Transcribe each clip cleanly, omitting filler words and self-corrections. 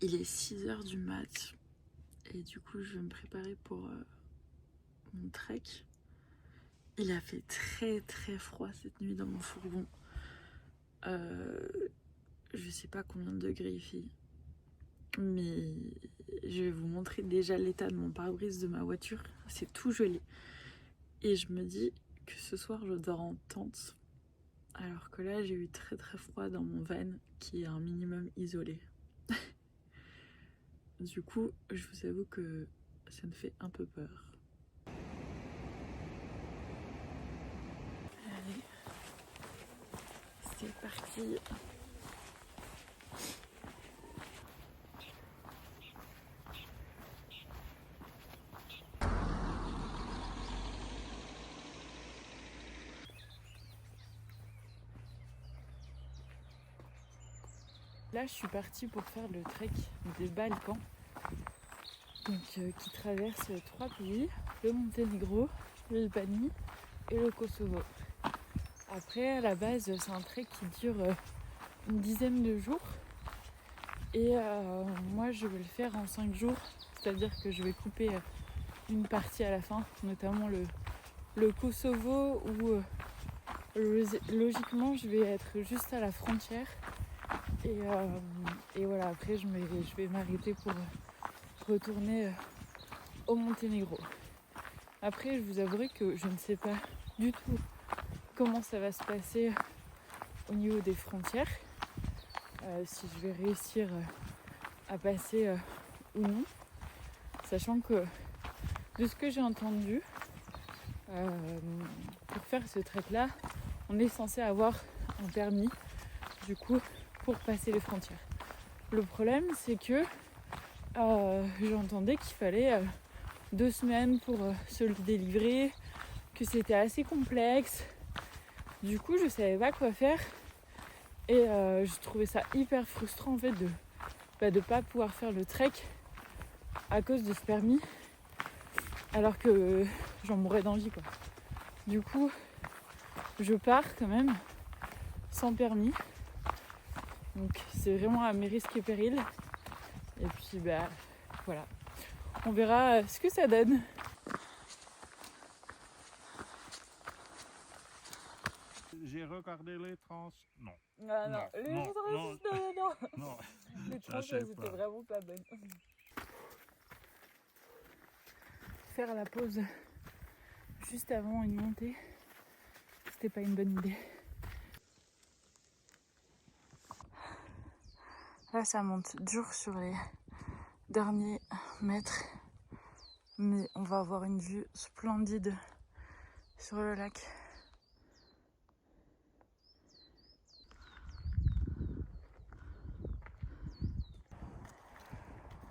Il est 6h du mat et du coup je vais me préparer pour mon trek. Il a fait très très froid cette nuit dans mon fourgon. Je sais pas combien de degrés il fait, mais je vais vous montrer déjà l'état de mon pare-brise de ma voiture. C'est tout gelé. Et je me dis que ce soir je dors en tente, alors que là j'ai eu très très froid dans mon van qui est un minimum isolé. Du coup, je vous avoue que ça me fait un peu peur. Allez, c'est parti. Là, je suis partie pour faire le trek des Balkans, donc, qui traverse 3 pays, le Monténégro, l'Albanie et le Kosovo. Après, à la base, c'est un trek qui dure une dizaine de jours. Et moi, je vais le faire en 5 jours, c'est-à-dire que je vais couper une partie à la fin, notamment le Kosovo, où logiquement, je vais être juste à la frontière. Et voilà, après je vais m'arrêter pour retourner au Monténégro. Après, je vous avouerai que je ne sais pas du tout comment ça va se passer au niveau des frontières, si je vais réussir à passer ou non, sachant que de ce que j'ai entendu, pour faire ce trek là, on est censé avoir un permis du coup pour passer les frontières. Le problème, c'est que j'entendais qu'il fallait 2 semaines pour se le délivrer, que c'était assez complexe. Du coup, je savais pas quoi faire et je trouvais ça hyper frustrant en fait de pas pouvoir faire le trek à cause de ce permis, alors que j'en mourrais d'envie quoi. Du coup, je pars quand même sans permis. Donc c'est vraiment à mes risques et périls. Et puis voilà. On verra ce que ça donne. J'ai regardé les trans. Non. Ah non, les non, trans, non. Non. Les trans, J'achète elles étaient pas. vraiment pas bonnes. Faire la pause juste avant une montée, c'était pas une bonne idée. Là, ça monte dur sur les derniers mètres, mais on va avoir une vue splendide sur le lac.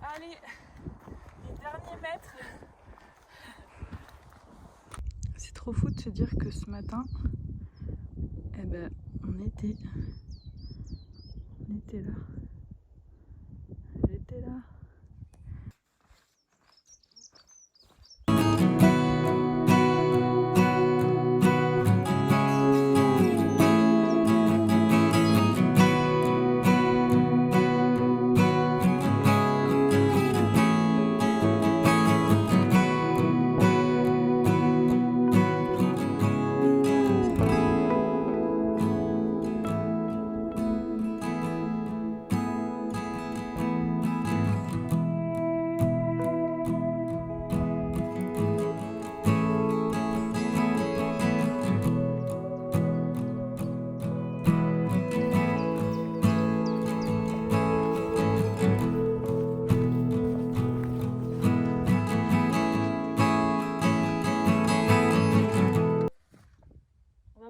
Allez, les derniers mètres. C'est trop fou de se dire que ce matin, on était là. J'étais là.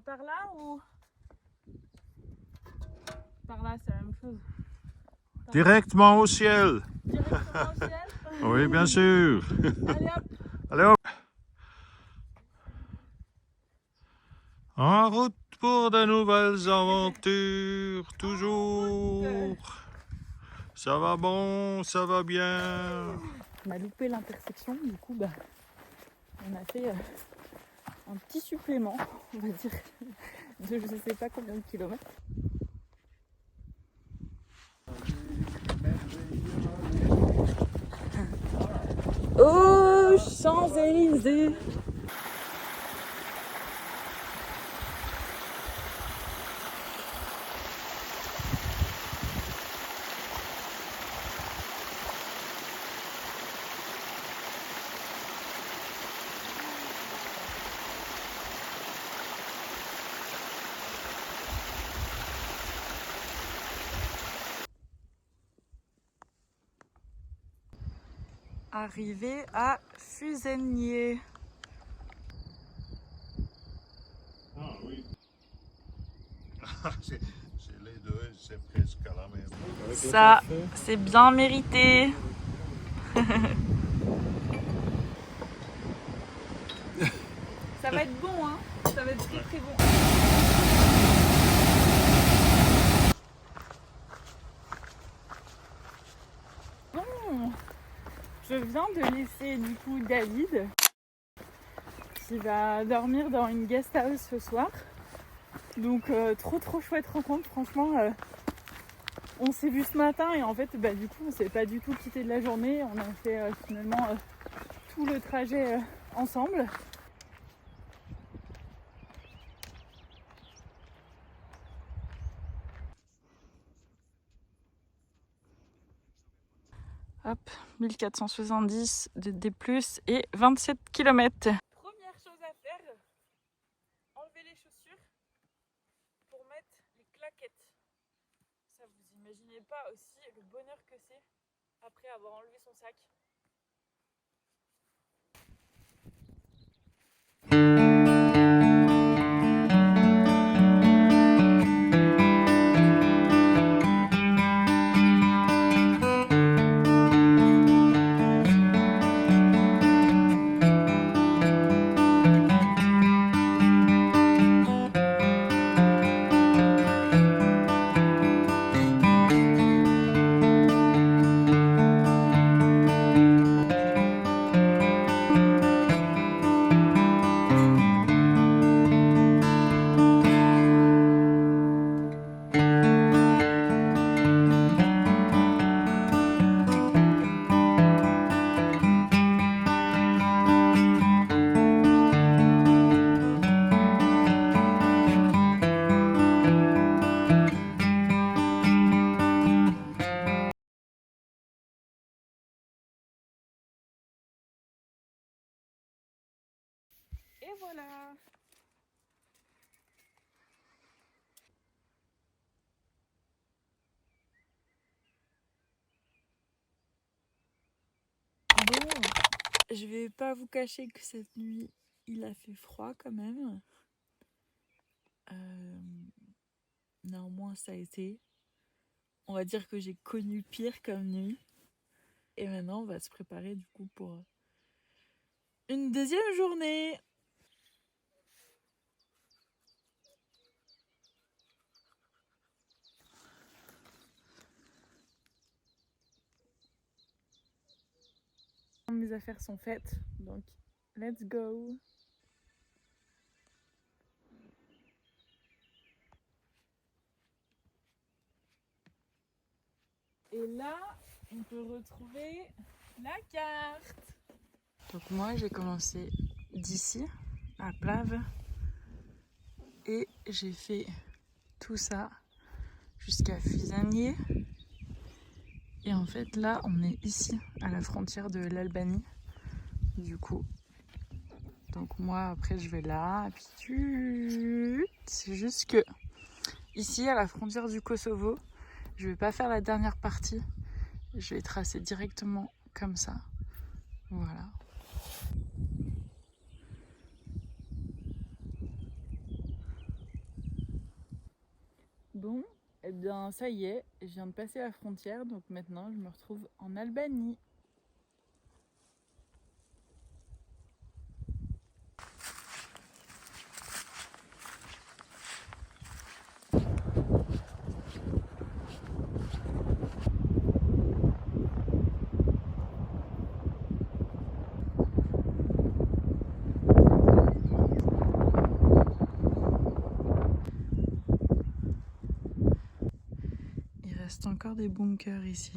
Par là ou par là, c'est la même chose. Directement au ciel. Directement au ciel. Oui, bien sûr. Allez hop. Allez hop. En route pour de nouvelles aventures, toujours. Ça va bon, ça va bien. On a loupé l'intersection, du coup, on a fait un petit supplément, on va dire, de je sais pas combien de kilomètres. aux Champs-Élysées. Arrivé à Fusenier. Ah oui. C'est les deux, c'est presque à la même. Ça, c'est bien mérité. Ça va être bon, hein. Ça va être très très bon. Bon, je viens de laisser du coup David qui va dormir dans une guest house ce soir. Donc trop chouette rencontre, franchement. On s'est vu ce matin et en fait du coup on s'est pas du tout quitté de la journée. On a fait finalement tout le trajet ensemble. Hop, 1470 de D+, et 27 km. Première chose à faire, enlever les chaussures pour mettre les claquettes. Ça, vous imaginez pas aussi le bonheur que c'est après avoir enlevé son sac. Et voilà. Bon, je vais pas vous cacher que cette nuit, il a fait froid quand même. Néanmoins, ça a été. On va dire que j'ai connu pire comme nuit. Et maintenant, on va se préparer du coup pour une deuxième journée. Mes affaires sont faites, donc let's go. Et là, on peut retrouver la carte. Donc moi, j'ai commencé d'ici, à Plave, et j'ai fait tout ça jusqu'à Fusenier. Et en fait, là, on est ici, à la frontière de l'Albanie, du coup. Donc moi, après, je vais là, et puis c'est juste que ici, à la frontière du Kosovo, je vais pas faire la dernière partie. Je vais tracer directement comme ça. Voilà. Bon, eh bien ça y est, je viens de passer la frontière, donc maintenant je me retrouve en Albanie. Il reste encore des bunkers ici.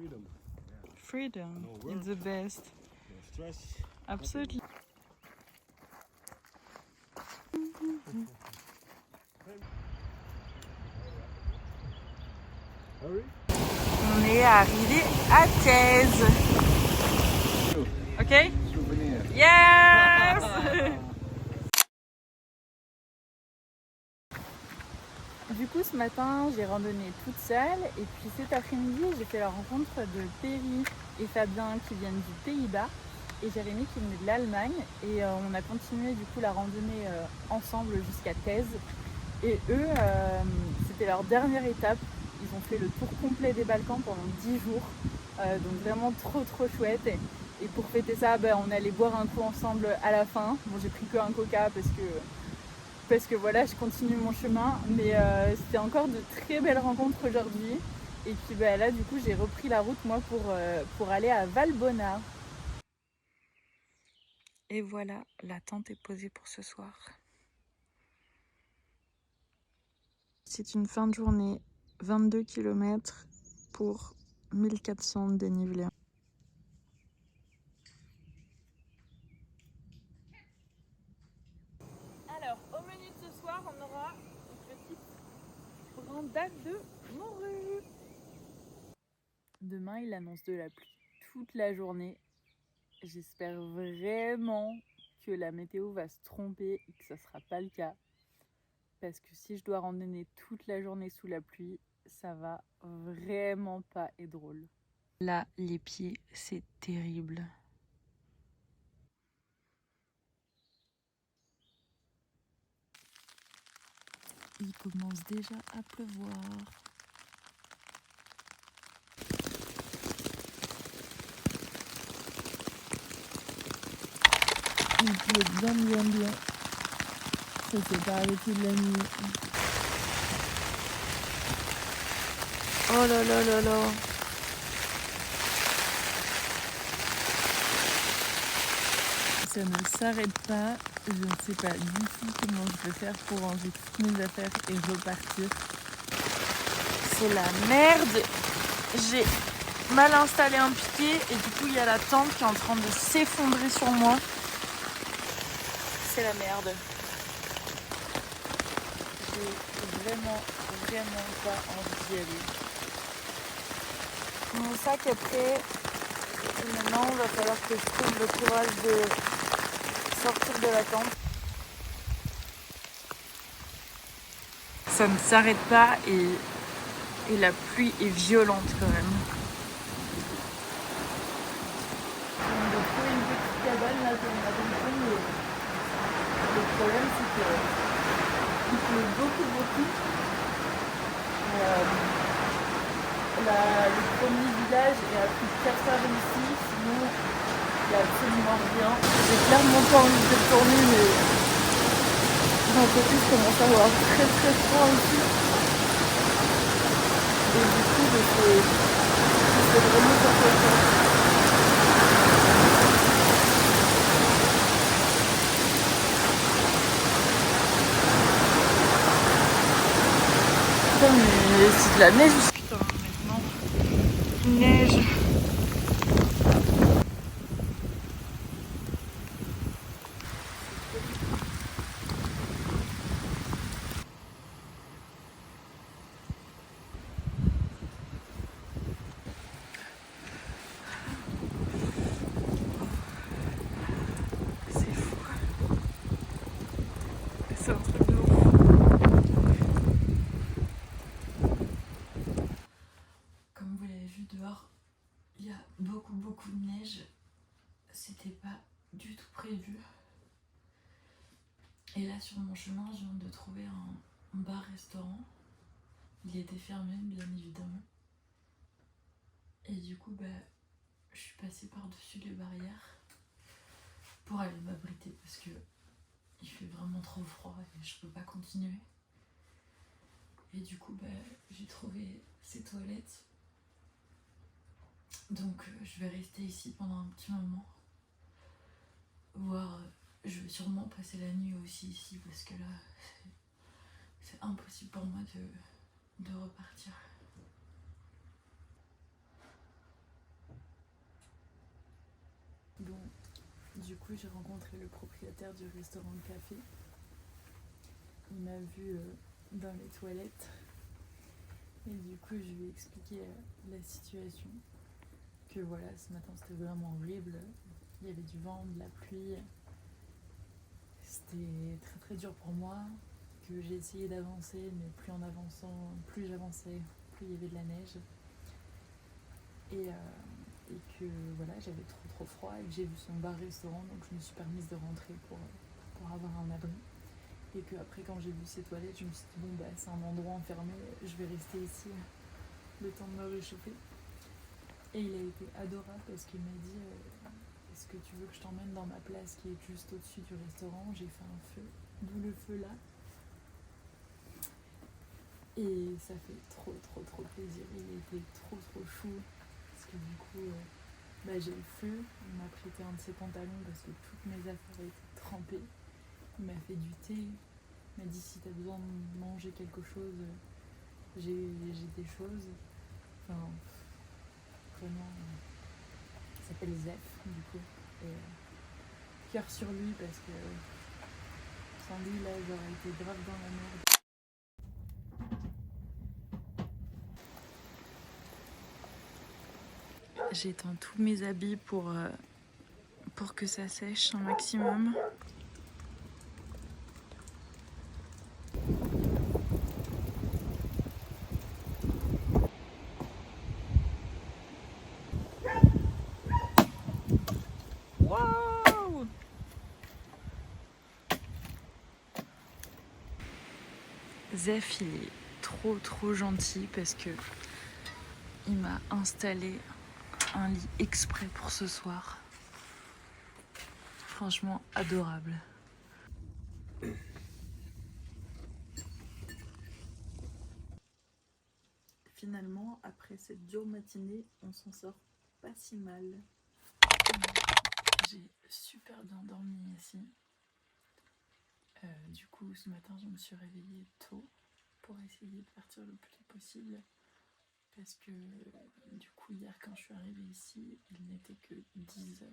freedom. Freedom, No work. it's the best. No stress. Absolutely. Hurry. On est arrivé à Thèse. Ok? Souvenir. Yes! Du coup, ce matin, j'ai randonné toute seule et puis cet après-midi, j'ai fait la rencontre de Perry et Fabien qui viennent du Pays-Bas et Jérémy qui venait de l'Allemagne et on a continué du coup la randonnée ensemble jusqu'à Thèse. Et eux, c'était leur dernière étape. Ils ont fait le tour complet des Balkans pendant 10 jours. Donc vraiment trop chouette. Et pour fêter ça, on allait boire un coup ensemble à la fin. Bon, j'ai pris que un coca parce que voilà, je continue mon chemin. Mais c'était encore de très belles rencontres aujourd'hui. Et puis là, du coup, j'ai repris la route moi pour aller à Valbona. Et voilà, la tente est posée pour ce soir. C'est une fin de journée, 22 km pour 1400 de dénivelé. Alors, au menu de ce soir, on aura une petite brandade de morue. Demain, il annonce de la pluie toute la journée. J'espère vraiment que la météo va se tromper et que ça ne sera pas le cas. Parce que si je dois randonner toute la journée sous la pluie, ça va vraiment pas être drôle. Là, les pieds, c'est terrible. Il commence déjà à pleuvoir. Il pleut bien. Ça s'est pas arrêté de la nuit. Oh là là là là. Ça ne s'arrête pas. Je ne sais pas du tout comment je vais faire pour ranger toutes mes affaires et repartir. C'est la merde. J'ai mal installé un piquet et du coup il y a la tente qui est en train de s'effondrer sur moi. C'est la merde. J'ai vraiment pas envie d'y aller. Mon sac est prêt. Et maintenant il va falloir que je trouve le courage de sortir de la tente. Ça ne s'arrête pas et la pluie est violente quand même. On a trouvé une petite cabane là pour ma maison, mais le problème c'est qu'il pleut beaucoup. Le premier village est à plus de 4 heures d'ici, sinon il n'y a absolument rien. J'ai clairement pas envie de tourner, mais d'un côté je commence à avoir très froid aussi. Et du coup je sais vraiment pas quoi faire. Putain mais c'est de la neige. Putain maintenant. Neige. C'est fou. C'est un truc de ouf. Comme vous l'avez vu dehors, il y a beaucoup de neige. C'était pas du tout prévu. Et là sur mon chemin, je viens de trouver un bar-restaurant. Il était fermé bien évidemment. Et du coup je suis passée par-dessus les barrières pour aller m'abriter parce que il fait vraiment trop froid et je peux pas continuer. Et du coup j'ai trouvé ces toilettes. Donc je vais rester ici pendant un petit moment. Voire je vais sûrement passer la nuit aussi ici parce que là c'est impossible pour moi de repartir. du coup, j'ai rencontré le propriétaire du restaurant de café. Il m'a vu dans les toilettes. Et du coup, je lui ai expliqué la situation. Que voilà, ce matin, c'était vraiment horrible. Il y avait du vent, de la pluie. C'était très très dur pour moi. Que j'ai essayé d'avancer, mais plus en avançant, plus j'avançais, plus il y avait de la neige. Et que voilà, j'avais trop froid et que j'ai vu son bar-restaurant, donc je me suis permise de rentrer pour avoir un abri. Et que après, quand j'ai vu ces toilettes, je me suis dit bon bah c'est un endroit enfermé, je vais rester ici le temps de me réchauffer. Et il a été adorable parce qu'il m'a dit est-ce que tu veux que je t'emmène dans ma place qui est juste au-dessus du restaurant? J'ai fait un feu, d'où le feu là. Et ça fait trop plaisir. Il était trop chou parce que du coup j'ai le feu. Il m'a prêté un de ses pantalons parce que toutes mes affaires étaient trempées. Il m'a fait du thé. Il m'a dit si t'as besoin de manger quelque chose, j'ai des choses. Enfin, vraiment, il s'appelle Zef du coup. Et cœur sur lui parce que sans lui là j'aurais été grave dans la merde. J'étends tous mes habits pour que ça sèche un maximum. Wow! Zef, il est trop gentil parce que il m'a installé un lit exprès pour ce soir. Franchement adorable. Finalement, après cette dure matinée, on s'en sort pas si mal. J'ai super bien dormi ici. Du coup, ce matin, je me suis réveillée tôt pour essayer de partir le plus tôt possible. Parce que du coup, hier, quand je suis arrivée ici, il n'était que 10h.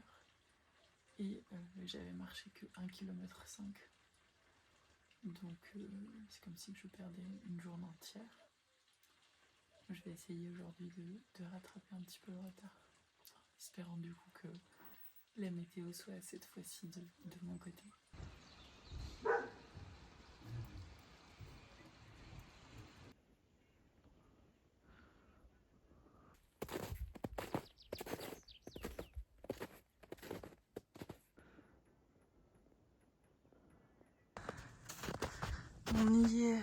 Et j'avais marché que 1,5 km. Donc c'est comme si je perdais une journée entière. Je vais essayer aujourd'hui de rattraper un petit peu le retard. Espérant du coup que la météo soit cette fois-ci de mon côté. On y est.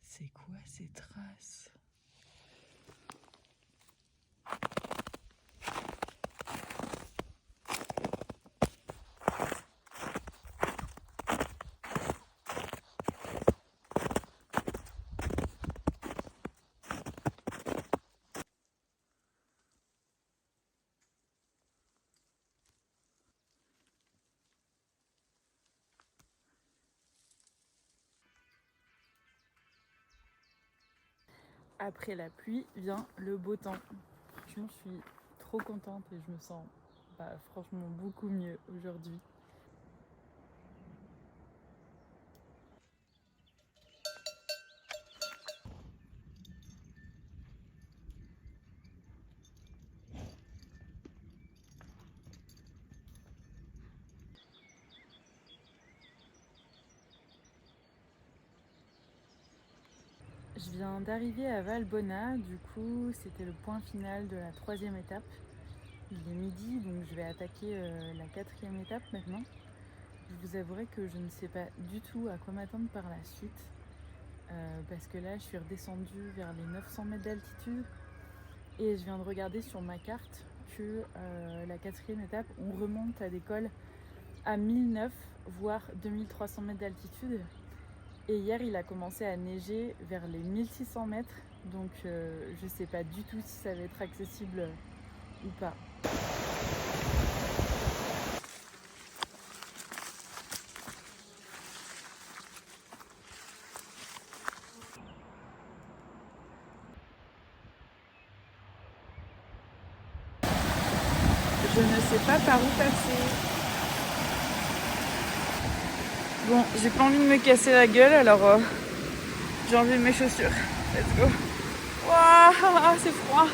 C'est quoi ces traces? Après la pluie vient le beau temps. Franchement, je suis trop contente et je me sens franchement beaucoup mieux aujourd'hui. Je viens d'arriver à Valbona, du coup c'était le point final de la 3e étape. Il est midi, donc je vais attaquer la 4e étape maintenant. Je vous avouerai que je ne sais pas du tout à quoi m'attendre par la suite. Parce que là je suis redescendue vers les 900 mètres d'altitude. Et je viens de regarder sur ma carte que la 4e étape, on remonte à des cols à 1009, voire 2300 mètres d'altitude. Et hier, il a commencé à neiger vers les 1600 mètres. Donc je sais pas du tout si ça va être accessible ou pas. Je ne sais pas par où passer. Bon, j'ai pas envie de me casser la gueule, alors j'ai enlevé mes chaussures. Let's go. Waouh, c'est froid.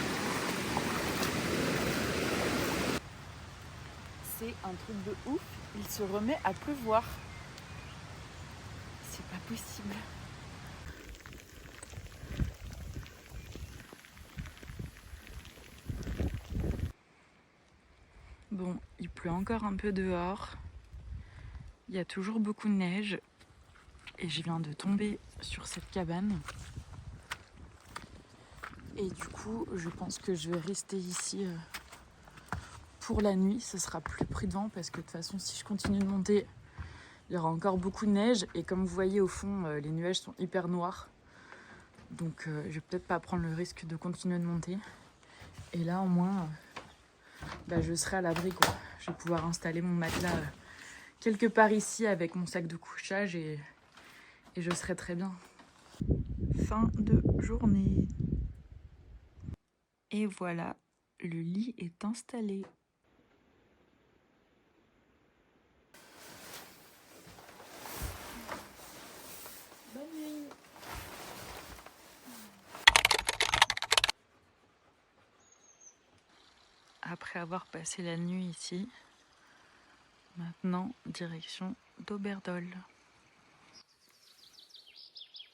C'est un truc de ouf. Il se remet à pleuvoir. C'est pas possible. Bon, il pleut encore un peu dehors. Il y a toujours beaucoup de neige. Et je viens de tomber sur cette cabane. Et du coup, je pense que je vais rester ici pour la nuit. Ce sera plus prudent parce que de toute façon, si je continue de monter, il y aura encore beaucoup de neige. Et comme vous voyez au fond, les nuages sont hyper noirs. Donc je vais peut-être pas prendre le risque de continuer de monter. Et là, au moins, je serai à l'abri, quoi. Je vais pouvoir installer mon matelas quelque part ici avec mon sac de couchage et je serai très bien. Fin de journée. Et voilà, le lit est installé. Bonne nuit. Après avoir passé la nuit ici, maintenant direction d'Oberdol.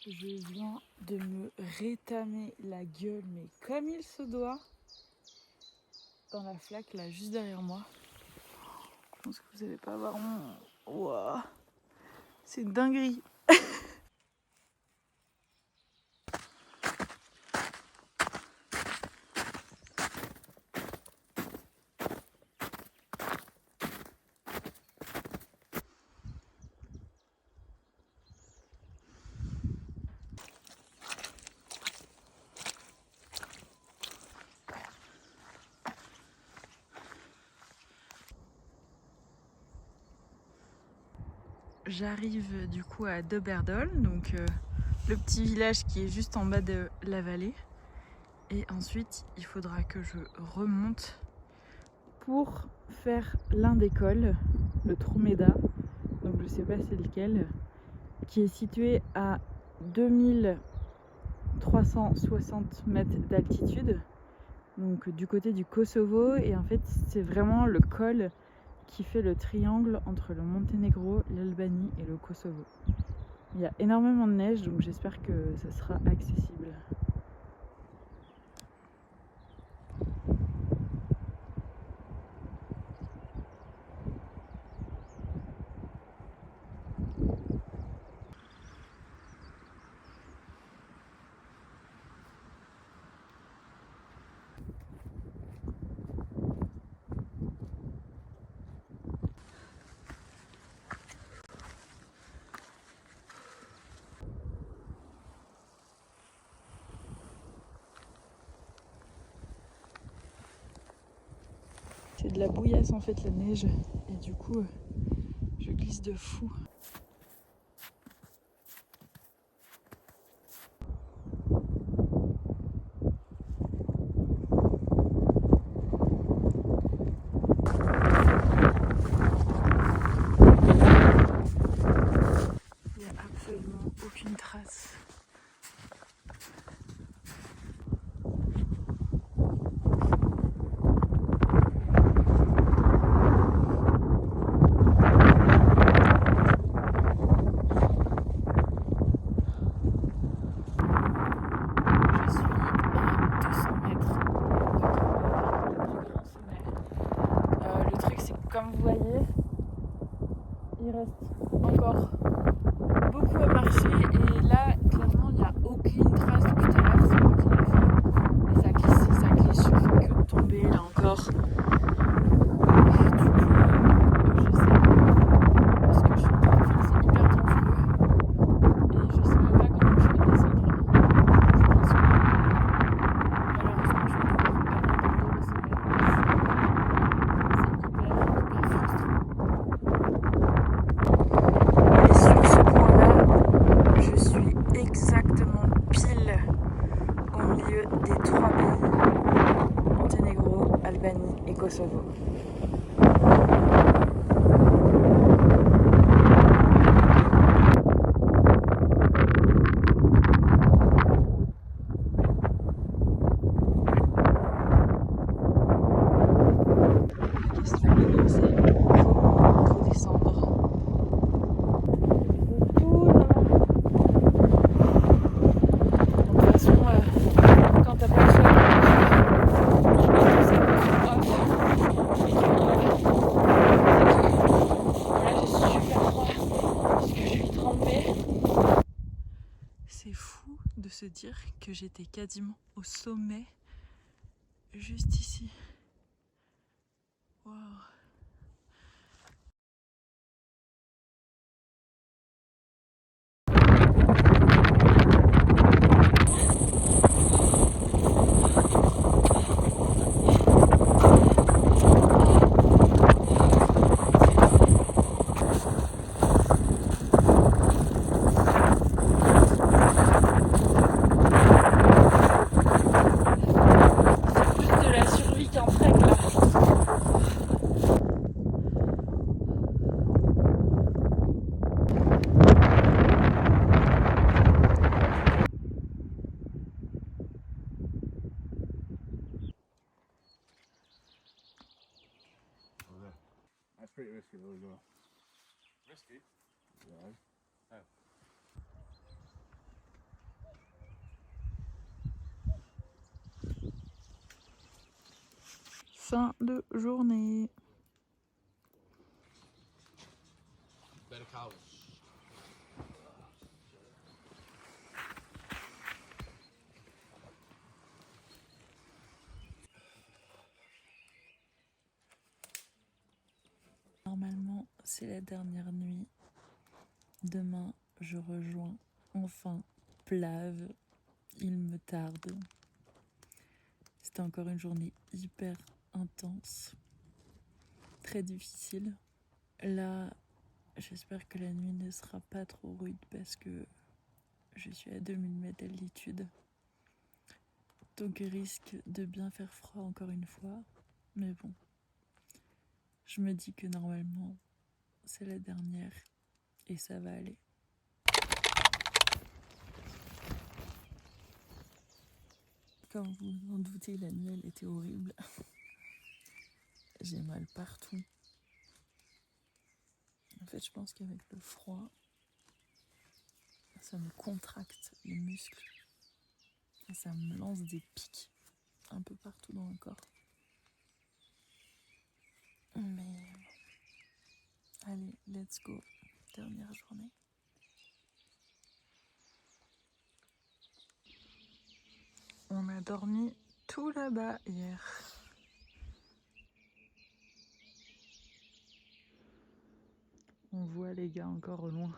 Je viens de me rétamer la gueule, mais comme il se doit, dans la flaque là, juste derrière moi. Je pense que vous n'allez pas voir mon... Wow. C'est une dinguerie. J'arrive du coup à Doberdol, donc le petit village qui est juste en bas de la vallée. Et ensuite, il faudra que je remonte pour faire l'un des cols, le Tromeda, donc je sais pas c'est lequel, qui est situé à 2360 mètres d'altitude, donc du côté du Kosovo. Et en fait, c'est vraiment le col qui fait le triangle entre le Monténégro, l'Albanie et le Kosovo. Il y a énormément de neige, donc j'espère que ça sera accessible. C'est de la bouillasse en fait la neige et du coup je glisse de fou. Il n'y a absolument aucune trace. Comme vous voyez, il reste encore beaucoup à marcher et là, clairement, il n'y a aucune trace depuis tout à l'heure, c'est moi qui l'ai fait. Et ça glisse, je fais que de tomber là encore. Du coup, je sais pas ce que je suis en train de faire, c'est hyper dangereux. Et je sais même pas comment je vais descendre. Je pense que C'est fou de se dire que j'étais quasiment au sommet, juste ici. Waouh. That's pretty risky though as well. Risky? Yeah. Oh. Fin de journée. Better cows. Normalement, c'est la dernière nuit. Demain, je rejoins enfin Plave. Il me tarde. C'était encore une journée hyper intense, très difficile. Là, j'espère que la nuit ne sera pas trop rude parce que je suis à 2000 mètres d'altitude. Donc risque de bien faire froid encore une fois. Mais bon, je me dis que normalement, c'est la dernière et ça va aller. Comme vous vous en doutez, la nuit elle était horrible. J'ai mal partout. En fait, je pense qu'avec le froid, ça me contracte les muscles et ça me lance des pics un peu partout dans le corps. Mais allez, let's go. Dernière journée. On a dormi tout là-bas hier. On voit les gars encore au loin.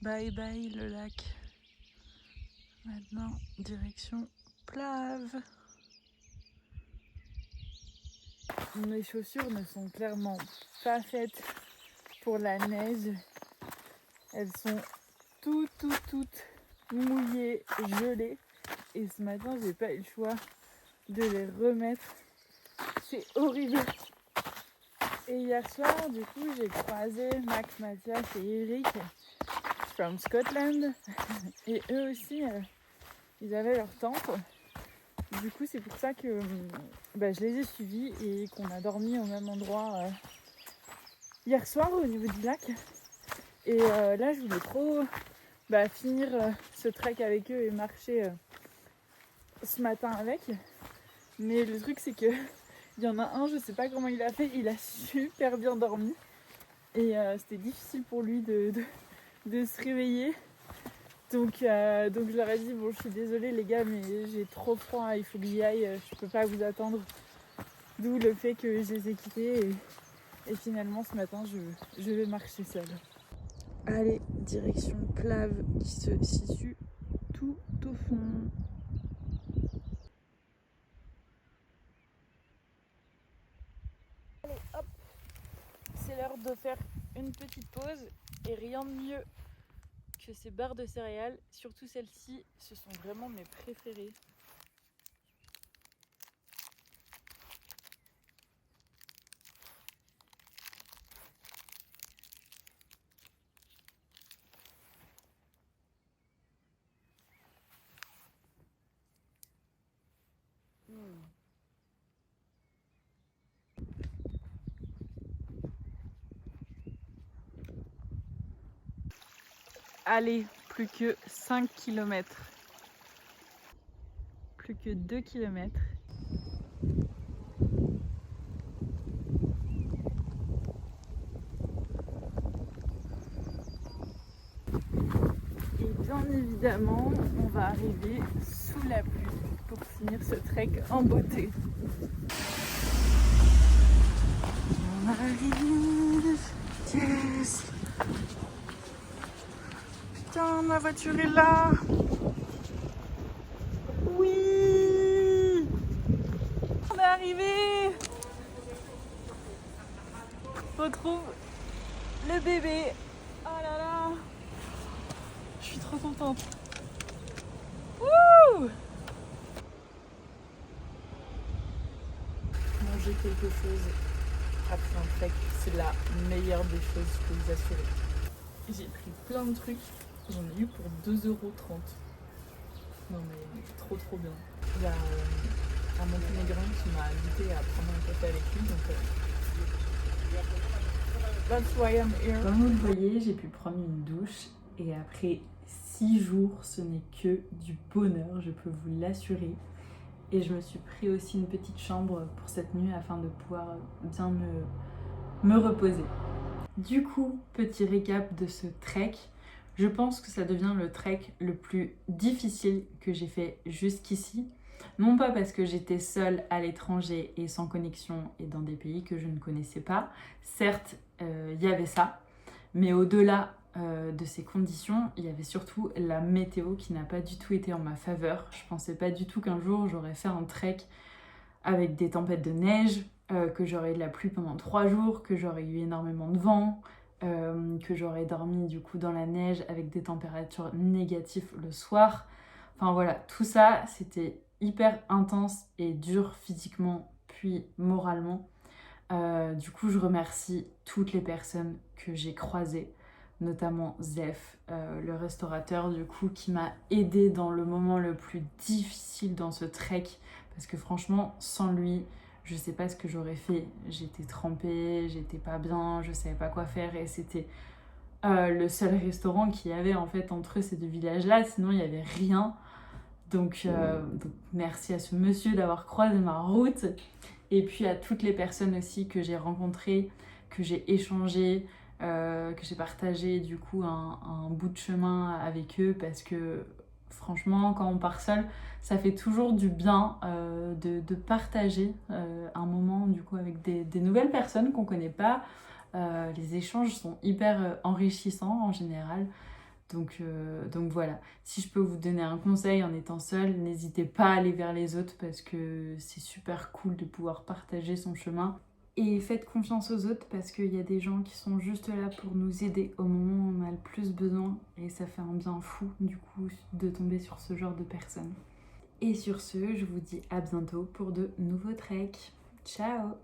Bye bye le lac. Maintenant, direction Plave. Mes chaussures ne sont clairement pas faites pour la neige. Elles sont toutes mouillées, gelées. Et ce matin, j'ai pas eu le choix de les remettre. C'est horrible. Et hier soir, du coup, j'ai croisé Max, Mathias et Eric from Scotland. Et eux aussi, ils avaient leur tente. Du coup, c'est pour ça que je les ai suivis et qu'on a dormi au même endroit hier soir au niveau du lac. Et là, je voulais trop finir ce trek avec eux et marcher ce matin avec. Mais le truc, c'est que il y en a un, je sais pas comment il a fait, il a super bien dormi. Et c'était difficile pour lui de se réveiller. Donc je leur ai dit, bon, je suis désolée les gars, mais j'ai trop froid, il faut que j'y aille, je peux pas vous attendre. D'où le fait que je les ai quittés et finalement ce matin, je vais marcher seule. Allez, direction Plave qui se situe tout au fond. Allez, hop, c'est l'heure de faire une petite pause et rien de mieux que ces barres de céréales, surtout celles-ci, ce sont vraiment mes préférées. Allez, plus que 5 km. Plus que 2 km. Et bien évidemment, on va arriver sous la pluie pour finir ce trek en beauté. On arrive. Yes. Putain, ma voiture est là. Oui. On est arrivé. On retrouve le bébé. Oh là là. Je suis trop contente. Wouh. Manger quelque chose après un trek, c'est la meilleure des choses, je peux vous assurer. J'ai pris plein de trucs, j'en ai eu pour 2,30 €. Non mais trop bien. Il y a un Monténégrin qui m'a invité à prendre un café avec lui, donc that's why I'm here. Comme vous le voyez, j'ai pu prendre une douche et après 6 jours, ce n'est que du bonheur, je peux vous l'assurer. Et je me suis pris aussi une petite chambre pour cette nuit afin de pouvoir bien me reposer. Du coup, petit récap de ce trek. Je pense que ça devient le trek le plus difficile que j'ai fait jusqu'ici. Non pas parce que j'étais seule à l'étranger et sans connexion et dans des pays que je ne connaissais pas. Certes, il y avait ça. Mais au-delà de ces conditions, il y avait surtout la météo qui n'a pas du tout été en ma faveur. Je pensais pas du tout qu'un jour j'aurais fait un trek avec des tempêtes de neige, que j'aurais eu de la pluie pendant 3 jours, que j'aurais eu énormément de vent, que j'aurais dormi du coup dans la neige avec des températures négatives le soir. Enfin voilà, tout ça c'était hyper intense et dur physiquement puis moralement. Du coup je remercie toutes les personnes que j'ai croisées, notamment Zef, le restaurateur du coup qui m'a aidé dans le moment le plus difficile dans ce trek, parce que franchement sans lui je sais pas ce que j'aurais fait. J'étais trempée, j'étais pas bien, je savais pas quoi faire et c'était le seul restaurant qu'il y avait en fait entre ces deux villages là, sinon il y avait rien. Donc merci à ce monsieur d'avoir croisé ma route et puis à toutes les personnes aussi que j'ai rencontrées, que j'ai échangé, que j'ai partagé du coup un bout de chemin avec eux, parce que franchement quand on part seul ça fait toujours du bien de partager un moment du coup avec des nouvelles personnes qu'on connaît pas. Les échanges sont hyper enrichissants en général. Donc voilà, si je peux vous donner un conseil en étant seule, n'hésitez pas à aller vers les autres parce que c'est super cool de pouvoir partager son chemin. Et faites confiance aux autres parce qu'il y a des gens qui sont juste là pour nous aider au moment où on a le plus besoin. Et ça fait un bien fou du coup de tomber sur ce genre de personnes. Et sur ce, je vous dis à bientôt pour de nouveaux treks. Ciao!